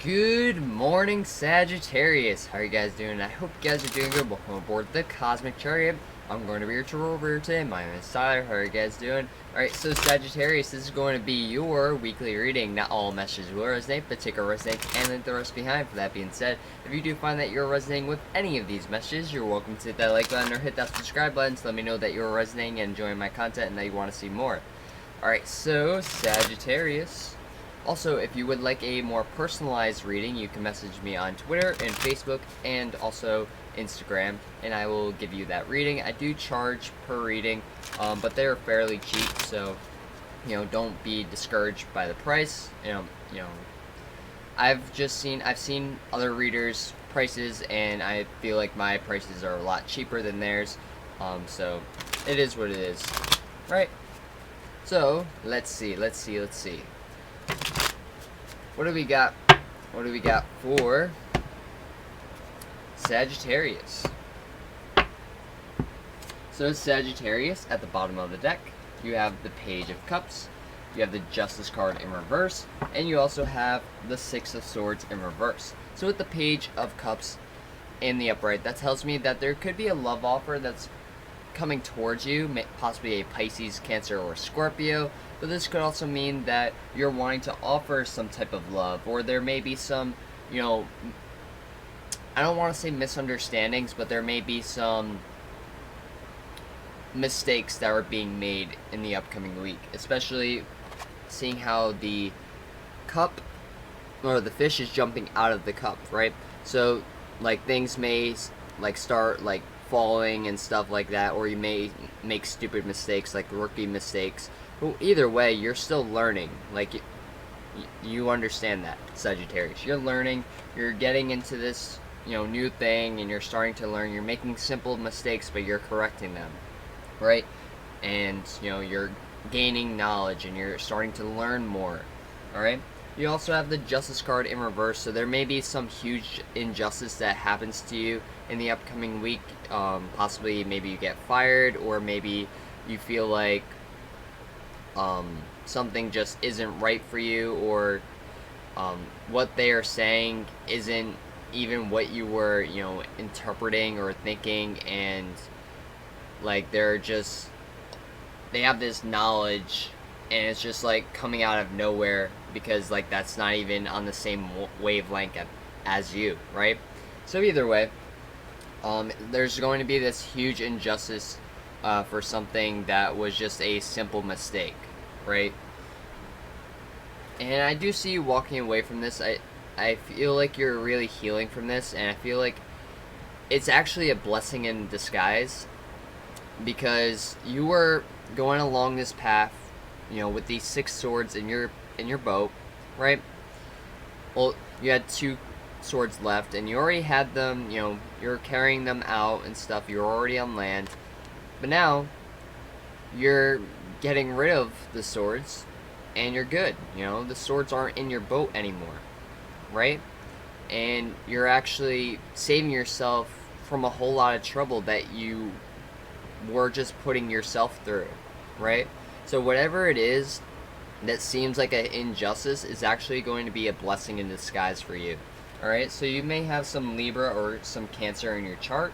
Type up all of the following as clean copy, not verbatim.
Good morning, Sagittarius. How are you guys doing? I hope you guys are doing good. Welcome aboard the Cosmic Chariot. I'm going to be your tour over today. My name is Tyler. How are you guys doing? Alright, so Sagittarius, this is going to be your weekly reading. Not all messages will resonate, but take a resonate and leave the rest behind. For that being said, if you do find that you're resonating with any of these messages, you're welcome to hit that like button or hit that subscribe button to let me know that you're resonating and enjoying my content and that you want to see more. Alright, so Sagittarius. Also, if you would like a more personalized reading, you can message me on Twitter and Facebook and also Instagram, and I will give you that reading. I do charge per reading, but they're fairly cheap, so don't be discouraged by the price. I've seen other readers' prices, and I feel like my prices are a lot cheaper than theirs. So it is what it is, right? So let's see. What do we got? What do we got for Sagittarius? So Sagittarius, at the bottom of the deck, you have the Page of Cups, you have the Justice card in reverse, and you also have the Six of Swords in reverse. So with the Page of Cups in the upright, that tells me that there could be a love offer that's coming towards you, possibly a Pisces, Cancer, or Scorpio. But this could also mean that you're wanting to offer some type of love, or there may be some, I don't want to say misunderstandings, but there may be some mistakes that are being made in the upcoming week, especially seeing how the cup, or the fish is jumping out of the cup, right? So, things may, start, falling and stuff like that, or you may make stupid mistakes, like rookie mistakes. But either way, you're still learning. You understand that, Sagittarius. You're learning, you're getting into this, new thing, and you're starting to learn. You're making simple mistakes, but you're correcting them, right? And, you're gaining knowledge, and you're starting to learn more, alright? You also have the Justice card in reverse, so there may be some huge injustice that happens to you in the upcoming week. Possibly, maybe you get fired, or maybe you feel like something just isn't right for you, or what they are saying isn't even what you were, interpreting or thinking, and they have this knowledge, and it's just coming out of nowhere, because that's not even on the same wavelength as you, right? So either way, there's going to be this huge injustice for something that was just a simple mistake, right? And I do see you walking away from this. I feel like you're really healing from this, and I feel like it's actually a blessing in disguise, because you were going along this path, with these six swords in your boat, right? Well, you had two swords left, and you already had them, you're carrying them out and stuff. You're already on land, but now you're getting rid of the swords, and you're good. The swords aren't in your boat anymore, right? And you're actually saving yourself from a whole lot of trouble that you were just putting yourself through, right? So whatever it is that seems like an injustice is actually going to be a blessing in disguise for you. Alright, so you may have some Libra or some Cancer in your chart.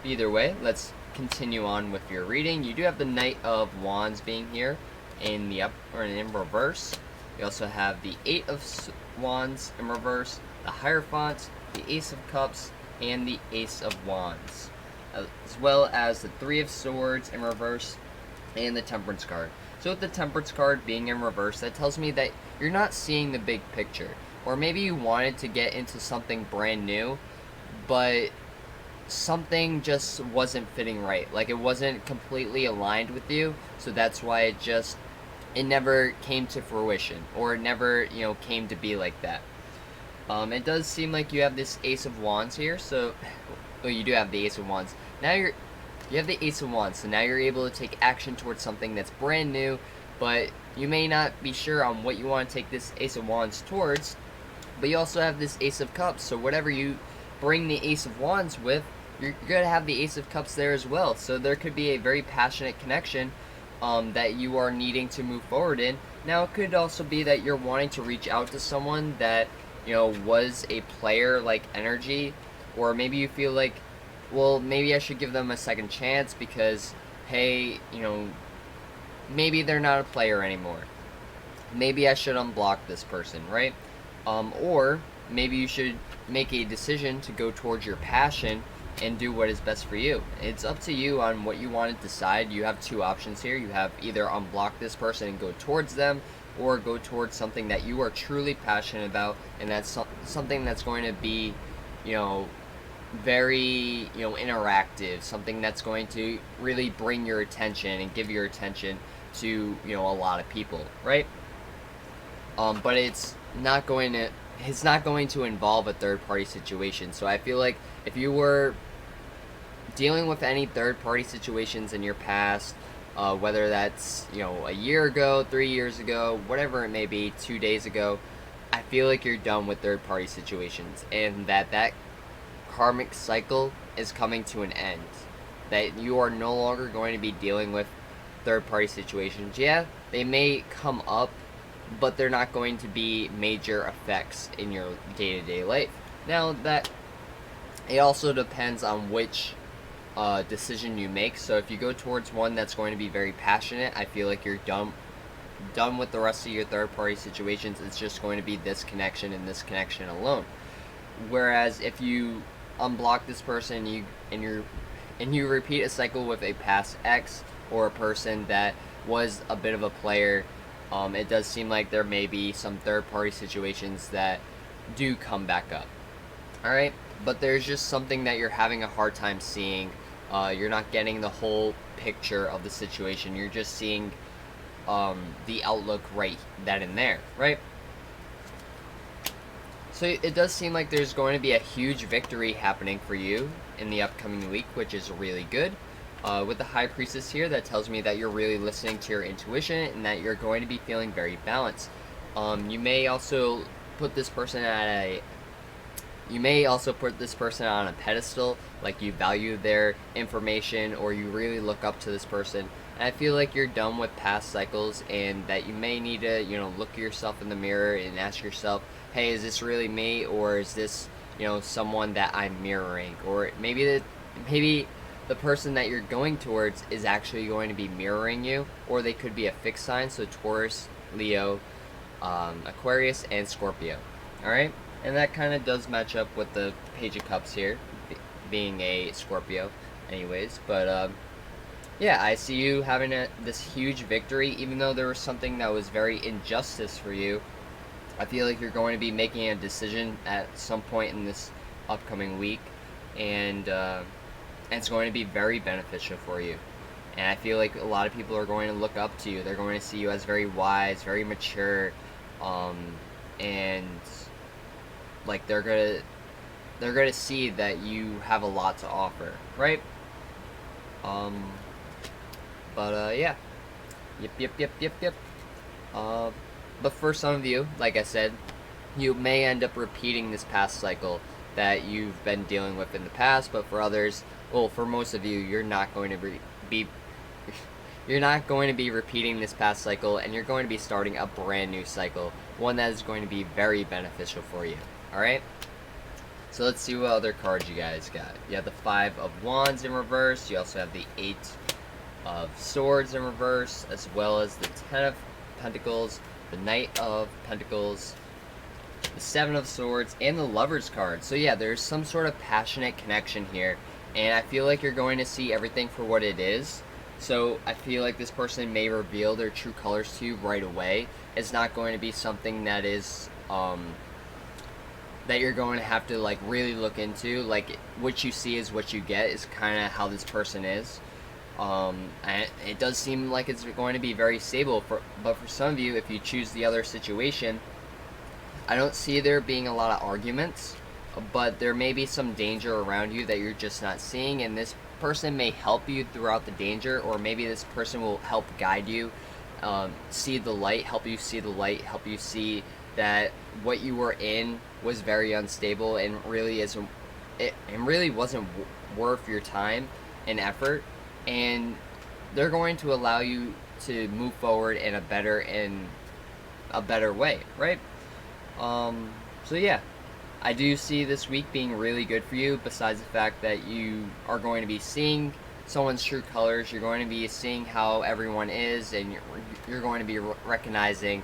Either way, let's continue on with your reading. You do have the Knight of Wands being here in the in reverse. You also have the Eight of Wands in reverse, the Hierophant, the Ace of Cups, and the Ace of Wands, as well as the Three of Swords in reverse and the Temperance card. So with the Temperance card being in reverse, that tells me that you're not seeing the big picture. Or maybe you wanted to get into something brand new, but something just wasn't fitting right. It wasn't completely aligned with you, so that's why it never came to fruition, or it never, came to be like that. It does seem like you have this Ace of Wands here, so, well, you do have the Ace of Wands. Now you have the Ace of Wands, so now you're able to take action towards something that's brand new, but you may not be sure on what you want to take this Ace of Wands towards. But you also have this Ace of Cups, so whatever you bring the Ace of Wands with, you're going to have the Ace of Cups there as well. So there could be a very passionate connection that you are needing to move forward in. Now, it could also be that you're wanting to reach out to someone that was a player like energy, or maybe you feel like, well, maybe I should give them a second chance because, hey, maybe they're not a player anymore. Maybe I should unblock this person, right? Or maybe you should make a decision to go towards your passion and do what is best for you. It's up to you on what you want to decide. You have two options here. You have either unblock this person and go towards them, or go towards something that you are truly passionate about, and that's something that's going to be, you know, very, interactive, something that's going to really bring your attention and give your attention to, a lot of people, right? But it's not going to involve a third party situation. So I feel like if you were dealing with any third party situations in your past, whether that's a year ago, 3 years ago, whatever it may be, 2 days ago, I feel like you're done with third party situations, and that karmic cycle is coming to an end. That you are no longer going to be dealing with third party situations. Yeah, they may come up, but they're not going to be major effects in your day-to-day life. Now, that it also depends on which decision you make. So if you go towards one that's going to be very passionate, I feel like you're done with the rest of your third-party situations. It's just going to be this connection and this connection alone. Whereas if you unblock this person, and you repeat a cycle with a past ex or a person that was a bit of a player, it does seem like there may be some third-party situations that do come back up. Alright? But there's just something that you're having a hard time seeing. You're not getting the whole picture of the situation. You're just seeing the outlook right then and there, right? So it does seem like there's going to be a huge victory happening for you in the upcoming week, which is really good. With the High Priestess here, that tells me that you're really listening to your intuition and that you're going to be feeling very balanced. You may also put this person on a pedestal, like you value their information or you really look up to this person. And I feel like you're done with past cycles, and that you may need to, look yourself in the mirror and ask yourself, hey, is this really me, or is this, someone that I'm mirroring? Or maybe the person that you're going towards is actually going to be mirroring you, or they could be a fixed sign, so Taurus, Leo, Aquarius, and Scorpio. Alright? And that kind of does match up with the Page of Cups here, being a Scorpio anyways. But, yeah, I see you having this huge victory, even though there was something that was very injustice for you. I feel like you're going to be making a decision at some point in this upcoming week, and it's going to be very beneficial for you. And I feel like a lot of people are going to look up to you. They're going to see you as very wise, very mature, and like they're gonna see that you have a lot to offer, right? Yeah. Yep. But for some of you, like I said, you may end up repeating this past cycle that you've been dealing with in the past. But for others, well, for most of you, you're not going to be repeating this past cycle, and you're going to be starting a brand new cycle, one that is going to be very beneficial for you. Alright? So let's see what other cards you guys got. You have the Five of Wands in reverse. You also have the Eight of Swords in reverse, as well as the Ten of Pentacles, the Knight of Pentacles, the Seven of Swords, and the Lover's card. So yeah, there's some sort of passionate connection here, and I feel like you're going to see everything for what it is. So I feel like this person may reveal their true colors to you right away. It's not going to be something that is that you're going to have to like really look into. Like, what you see is what you get is kind of how this person is. And it does seem like it's going to be very stable, but for some of you, if you choose the other situation, I don't see there being a lot of arguments, but there may be some danger around you that you're just not seeing, and this person may help you throughout the danger, or maybe this person will help guide you, see the light, help you see that what you were in was very unstable and really wasn't worth your time and effort, and they're going to allow you to move forward in a better way, right? So yeah, I do see this week being really good for you, besides the fact that you are going to be seeing someone's true colors. You're going to be seeing how everyone is, and you're going to be recognizing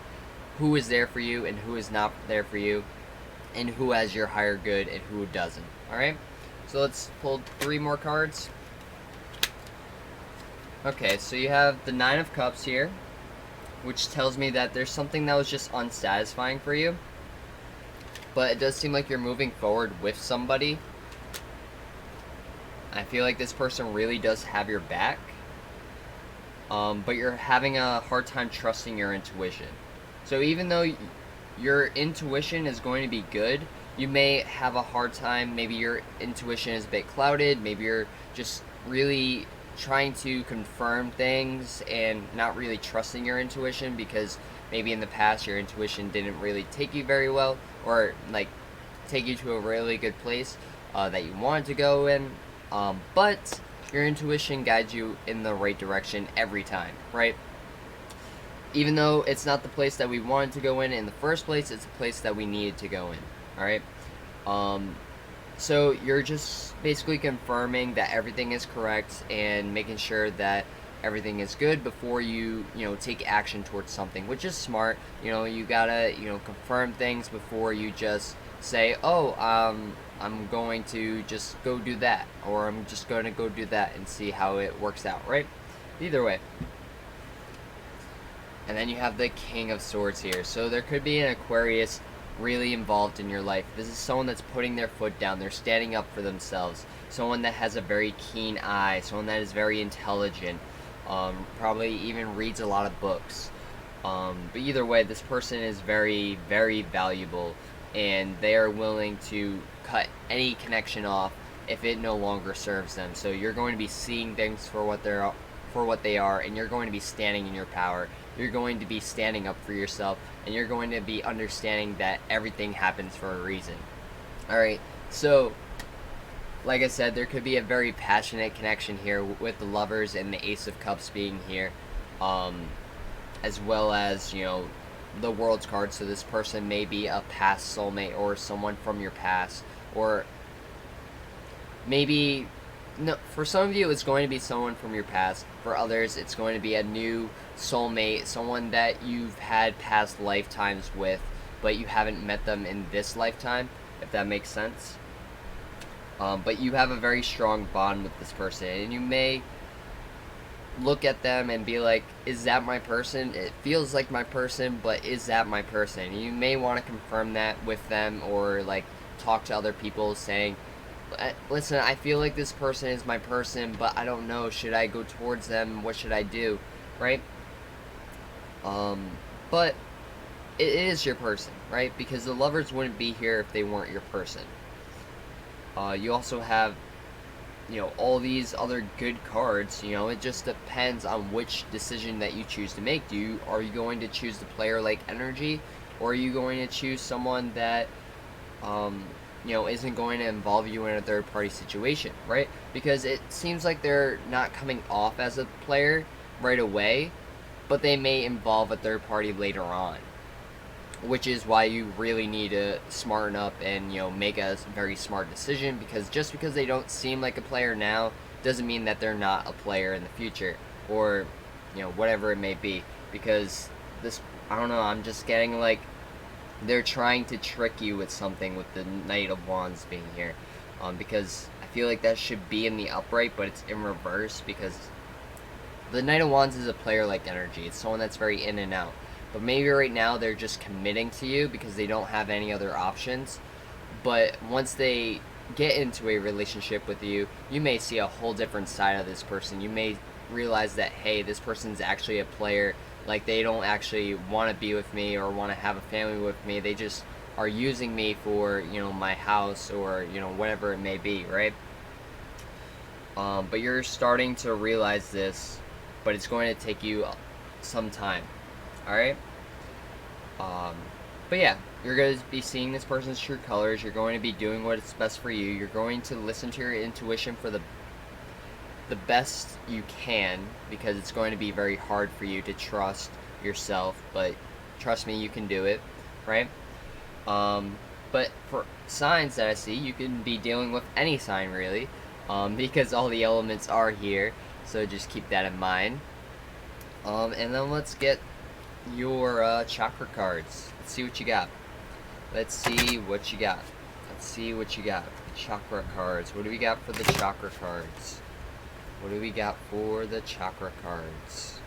who is there for you and who is not there for you, and who has your higher good and who doesn't. Alright? So let's pull 3 more cards. Okay, so you have the 9 of Cups here, which tells me that there's something that was just unsatisfying for you. But it does seem like you're moving forward with somebody. I feel like this person really does have your back. But you're having a hard time trusting your intuition. So even though your intuition is going to be good, you may have a hard time. Maybe your intuition is a bit clouded. Maybe you're just really trying to confirm things and not really trusting your intuition, because maybe in the past your intuition didn't really take you very well, or like take you to a really good place that you wanted to go in. But your intuition guides you in the right direction every time, right? Even though it's not the place that we wanted to go in the first place, it's a place that we needed to go in. Alright? So you're just basically confirming that everything is correct and making sure that everything is good before you take action towards something, which is smart. You gotta, confirm things before you just say, oh, I'm going to just go do that, or I'm just going to go do that and see how it works out, right? Either way. And then you have the King of Swords here. So there could be an Aquarius really involved in your life. This is someone that's putting their foot down. They're standing up for themselves. Someone that has a very keen eye. Someone that is very intelligent. Probably even reads a lot of books. But either way, this person is very, very valuable, and they are willing to cut any connection off if it no longer serves them. So you're going to be seeing things for what they are, and you're going to be standing in your power. You're going to be standing up for yourself, and you're going to be understanding that everything happens for a reason. Alright, so like I said, there could be a very passionate connection here with the Lovers and the Ace of Cups being here, as well as, the World's card. So this person may be a past soulmate or someone from your past, or maybe, no, for some of you it's going to be someone from your past. For others it's going to be a new soulmate, someone that you've had past lifetimes with, but you haven't met them in this lifetime, if that makes sense. But you have a very strong bond with this person, and you may look at them and be like, is that my person? It feels like my person, but is that my person? You may want to confirm that with them, or like talk to other people saying, listen, I feel like this person is my person, but I don't know, should I go towards them? What should I do? Right? But it is your person, right? Because the Lovers wouldn't be here if they weren't your person. You also have, all these other good cards. It just depends on which decision that you choose to make. Are you going to choose the player-like energy, or are you going to choose someone that, isn't going to involve you in a third-party situation, right? Because it seems like they're not coming off as a player right away, but they may involve a third party later on, which is why you really need to smarten up and make a very smart decision, because just because they don't seem like a player now doesn't mean that they're not a player in the future, or whatever it may be. Because this, I don't know, I'm just getting like they're trying to trick you with something with the Knight of Wands being here, because I feel like that should be in the upright, but it's in reverse, because the Knight of Wands is a player-like energy. It's someone that's very in and out. But maybe right now they're just committing to you because they don't have any other options. But once they get into a relationship with you, you may see a whole different side of this person. You may realize that, hey, this person's actually a player. Like, they don't actually want to be with me or want to have a family with me. They just are using me for, my house, or, whatever it may be, right? But you're starting to realize this, but it's going to take you some time. Alright? But yeah, you're going to be seeing this person's true colors. You're going to be doing what's best for you. You're going to listen to your intuition for the best you can, because it's going to be very hard for you to trust yourself, but trust me, you can do it, right? But for signs that I see, you can be dealing with any sign really, because all the elements are here. So just keep that in mind. And then let's get your chakra cards. Let's see what you got. Let's see what you got. Let's see what you got. Chakra cards. What do we got for the chakra cards? What do we got for the chakra cards?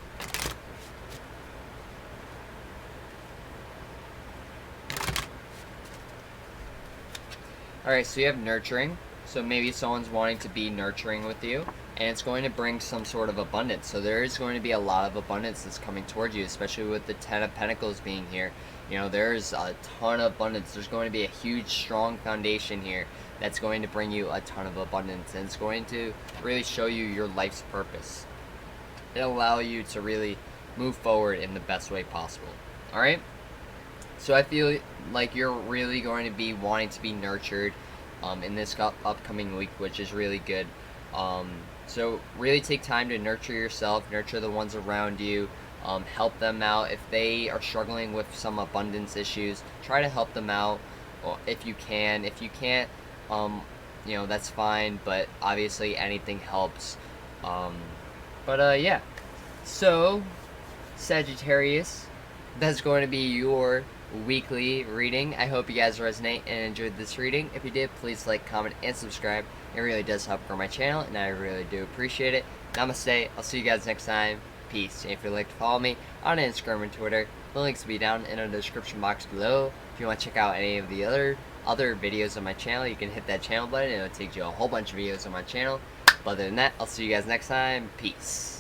Alright, so you have nurturing. So maybe someone's wanting to be nurturing with you, and it's going to bring some sort of abundance. So there is going to be a lot of abundance that's coming towards you, especially with the Ten of Pentacles being here. You know, there's a ton of abundance. There's going to be a huge, strong foundation here that's going to bring you a ton of abundance, and it's going to really show you your life's purpose. It'll allow you to really move forward in the best way possible. Alright? So I feel like you're really going to be wanting to be nurtured in this upcoming week, which is really good. So really take time to nurture yourself, nurture the ones around you, help them out. If they are struggling with some abundance issues, try to help them out if you can. If you can't, you know, that's fine, but obviously anything helps. Yeah. So, Sagittarius, that's going to be your weekly reading. I hope you guys resonate and enjoyed this reading. If you did, please like, comment, and subscribe. It really does help grow my channel, and I really do appreciate it. Namaste. I'll see you guys next time. Peace. And if you'd like to follow me on Instagram and Twitter, the links will be down in the description box below. If you want to check out any of the other videos on my channel, you can hit that channel button, and it'll take you a whole bunch of videos on my channel. But other than that, I'll see you guys next time. Peace.